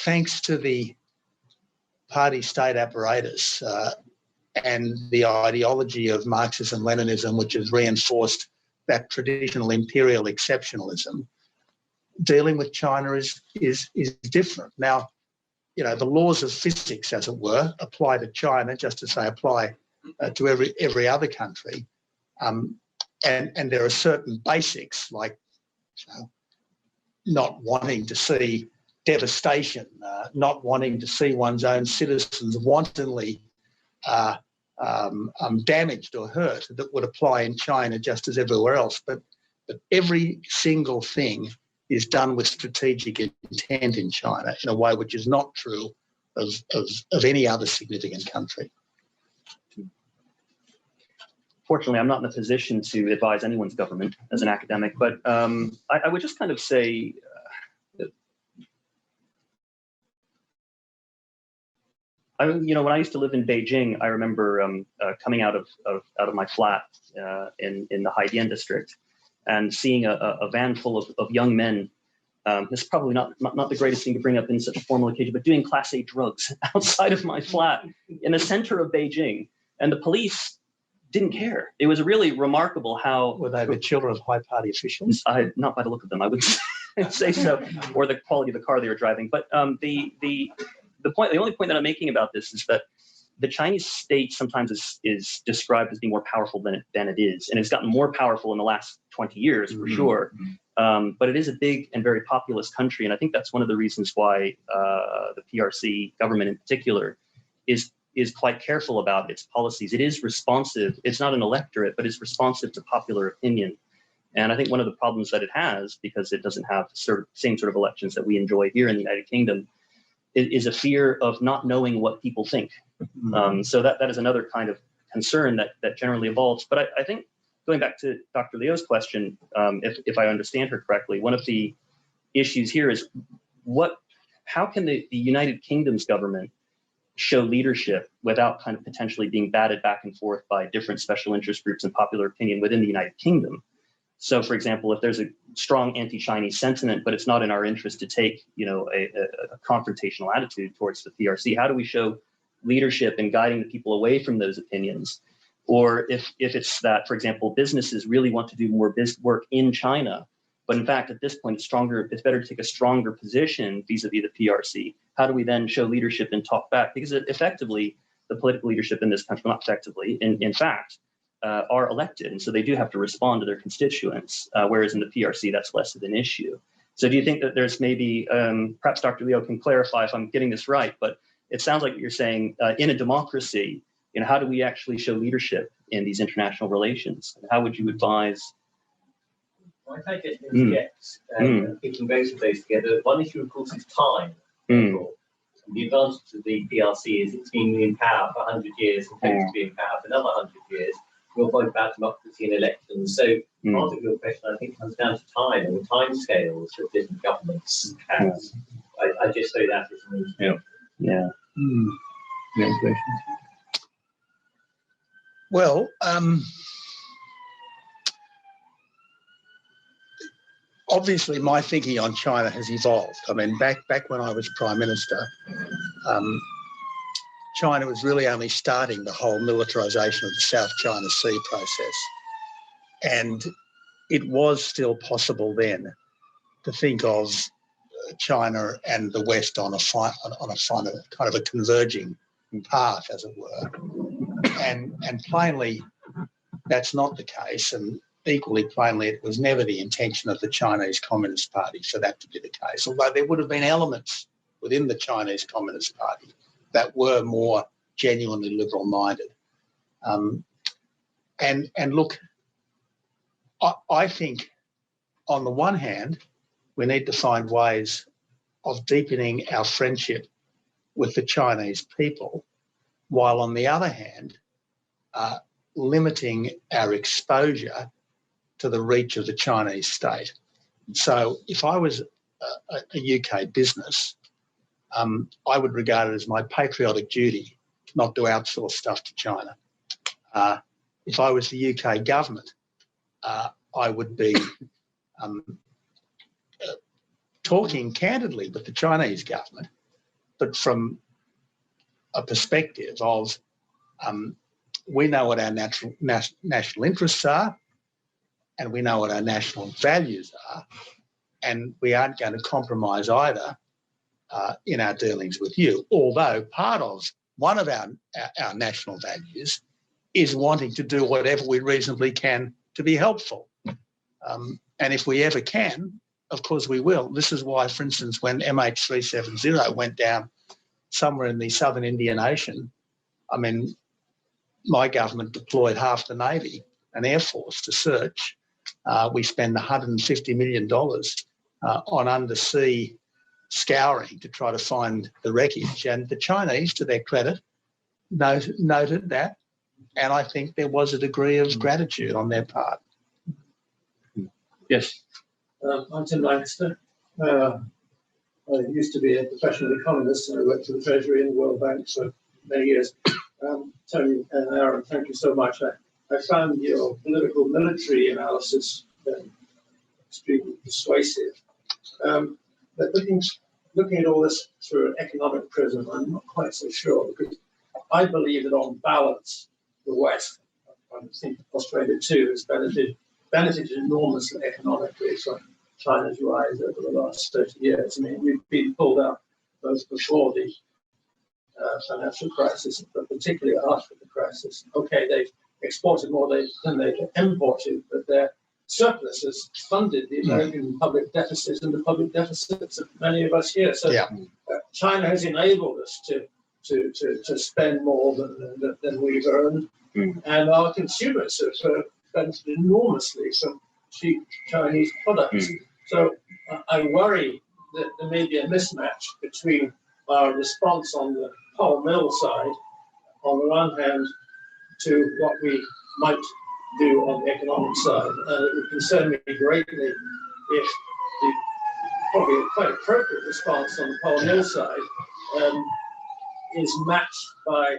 thanks to the party state apparatus and the ideology of Marxism-Leninism, which has reinforced that traditional imperial exceptionalism, dealing with China is different. Now, the laws of physics, as it were, apply to China just as they apply to every other country. And there are certain basics like not wanting to see devastation, not wanting to see one's own citizens wantonly damaged or hurt, that would apply in China just as everywhere else. But every single thing is done with strategic intent in China in a way which is not true of any other significant country. Fortunately, I'm not in a position to advise anyone's government as an academic, but I would just kind of say when I used to live in Beijing, I remember coming out of my flat in the Haidian district and seeing a van full of young men. This is probably not the greatest thing to bring up in such a formal occasion, but doing Class A drugs outside of my flat in the center of Beijing, and the police didn't care. It was really remarkable how— Were they the children of high party officials? Not by the look of them, I would say so, or the quality of the car they were driving. But the only point that I'm making about this is that the Chinese state sometimes is described as being more powerful than it is, and it's gotten more powerful in the last 20 years for sure. But it is a big and very populous country, and I think that's one of the reasons why the PRC government in particular is quite careful about its policies. It is responsive. It's not an electorate, but it's responsive to popular opinion. And I think one of the problems that it has, because it doesn't have the same sort of elections that we enjoy here in the United Kingdom, is a fear of not knowing what people think. So that is another kind of concern that generally evolves. But I think, going back to Dr. Liu's question, if I understand her correctly, one of the issues here is how can the United Kingdom's government show leadership without kind of potentially being batted back and forth by different special interest groups and popular opinion within the United Kingdom? So, for example, if there's a strong anti-Chinese sentiment, but it's not in our interest to take, a confrontational attitude towards the PRC, how do we show leadership in guiding the people away from those opinions? Or if it's that, for example, businesses really want to do more work in China, but in fact, at this point, it's better to take a stronger position vis-a-vis the PRC. How do we then show leadership and talk back? Because effectively, the political leadership in this country, not effectively, in fact, are elected. And so they do have to respond to their constituents, whereas in the PRC, that's less of an issue. So do you think that there's maybe, perhaps Dr. Leo can clarify if I'm getting this right, but it sounds like you're saying in a democracy, how do we actually show leadership in these international relations? And how would you advise? Well, I take it in yes, thinking both of those together. One issue, of course, is time. The advantage of the PRC is it's been in power for 100 years and hopes to be in power for another 100 years. You're both about democracy and elections. So part of your question, I think, comes down to time and the time scales that different governments have. I just say that as an issue. Yeah. Well, obviously my thinking on China has evolved. I mean, back when I was Prime Minister, China was really only starting the whole militarisation of the South China Sea process. And it was still possible then to think of China and the West on a kind of a converging path, as it were. And plainly, that's not the case. And equally plainly, it was never the intention of the Chinese Communist Party for that to be the case, although there would have been elements within the Chinese Communist Party that were more genuinely liberal-minded. And look, I think on the one hand, we need to find ways of deepening our friendship with the Chinese people, while on the other hand, limiting our exposure to the reach of the Chinese state. So if I was a UK business, I would regard it as my patriotic duty not to outsource stuff to China. If I was the UK government, I would be talking candidly with the Chinese government, but from a perspective of we know what our national interests are, and we know what our national values are, and we aren't going to compromise either in our dealings with you, although part of one of our national values is wanting to do whatever we reasonably can to be helpful. And if we ever can, of course we will. This is why, for instance, when MH370 went down somewhere in the southern Indian Ocean, I mean, my government deployed half the Navy and Air Force to search. We spend $150 million on undersea scouring to try to find the wreckage. And the Chinese, to their credit, noted that. And I think there was a degree of gratitude on their part. Yes. I'm Tim Lancaster. I used to be a professional economist and I worked for the Treasury and the World Bank for many years. Tony and Aaron, thank you so much. I found your political military analysis extremely persuasive. But looking at all this through an economic prism, I'm not quite so sure, because I believe that on balance, the West, I think Australia too, has benefited enormously economically from China's rise over the last 30 years. I mean, we've been pulled up both before the financial crisis, but particularly after the crisis. Okay, they've exported more than they've imported, but their surplus has funded the American public deficit and the public deficits of many of us here. So China has enabled us to spend more than we've earned, and our consumers have benefited enormously from cheap Chinese products. So I worry that there may be a mismatch between our response on the whole mill side, on the one hand, to what we might do on the economic side. And it would concern me greatly if the probably quite appropriate response on the whole mill side is matched by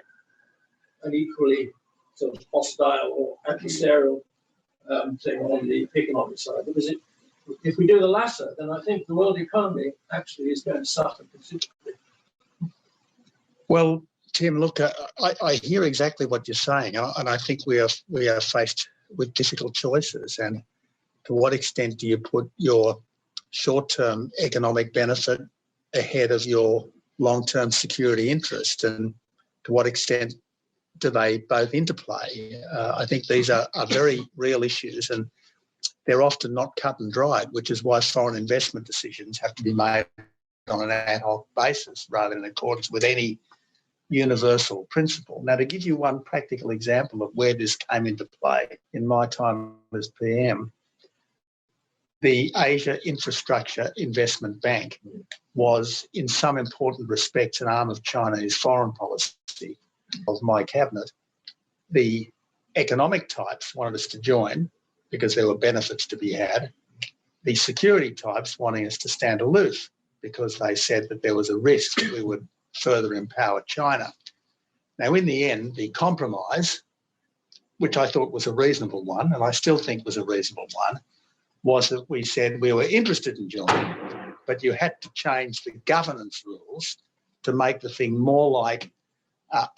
an equally sort of hostile or adversarial thing on the economic side, because if we do the latter, then I think the world economy actually is going to suffer considerably. Well, Tim, look, I hear exactly what you're saying, and I think we are faced with difficult choices. And to what extent do you put your short-term economic benefit ahead of your long-term security interest, and to what extent do they both interplay? I think these are very real issues, and they're often not cut and dried, which is why foreign investment decisions have to be made on an ad hoc basis rather than in accordance with any universal principle. Now, to give you one practical example of where this came into play in my time as PM, the Asia Infrastructure Investment Bank was, in some important respects, an arm of Chinese foreign policy of my cabinet. The economic types wanted us to join because there were benefits to be had. The security types wanting us to stand aloof because they said that there was a risk that we would further empower China. Now, in the end, the compromise, which I thought was a reasonable one, and I still think was a reasonable one, was that we said we were interested in joining, but you had to change the governance rules to make the thing more like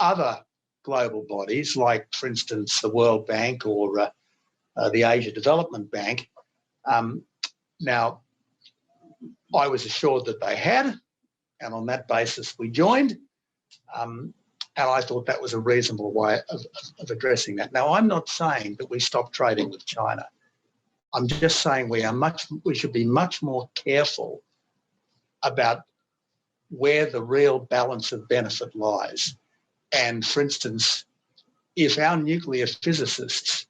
other global bodies, like, for instance, the World Bank or the Asia Development Bank. Now, I was assured that they had, and on that basis we joined, and I thought that was a reasonable way of addressing that. Now, I'm not saying that we stop trading with China. I'm just saying we should be much more careful about where the real balance of benefit lies. And for instance, if our nuclear physicists,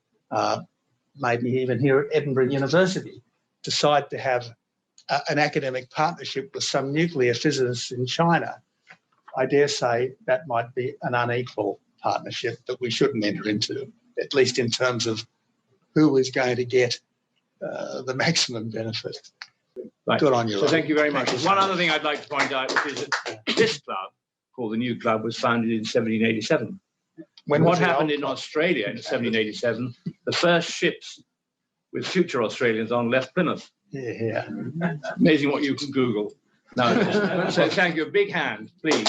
maybe even here at Edinburgh University, decide to have an academic partnership with some nuclear physicists in China, I dare say that might be an unequal partnership that we shouldn't enter into, at least in terms of who is going to get the maximum benefit. Right. Good on you. So thank you very much. There's one other thing I'd like to point out, which is that this club, called the New Club, was founded in 1787. What happened in Australia in 1787, the first ships with future Australians on left Plymouth. Yeah. Amazing what you can Google. No, so thank you. A big hand, please.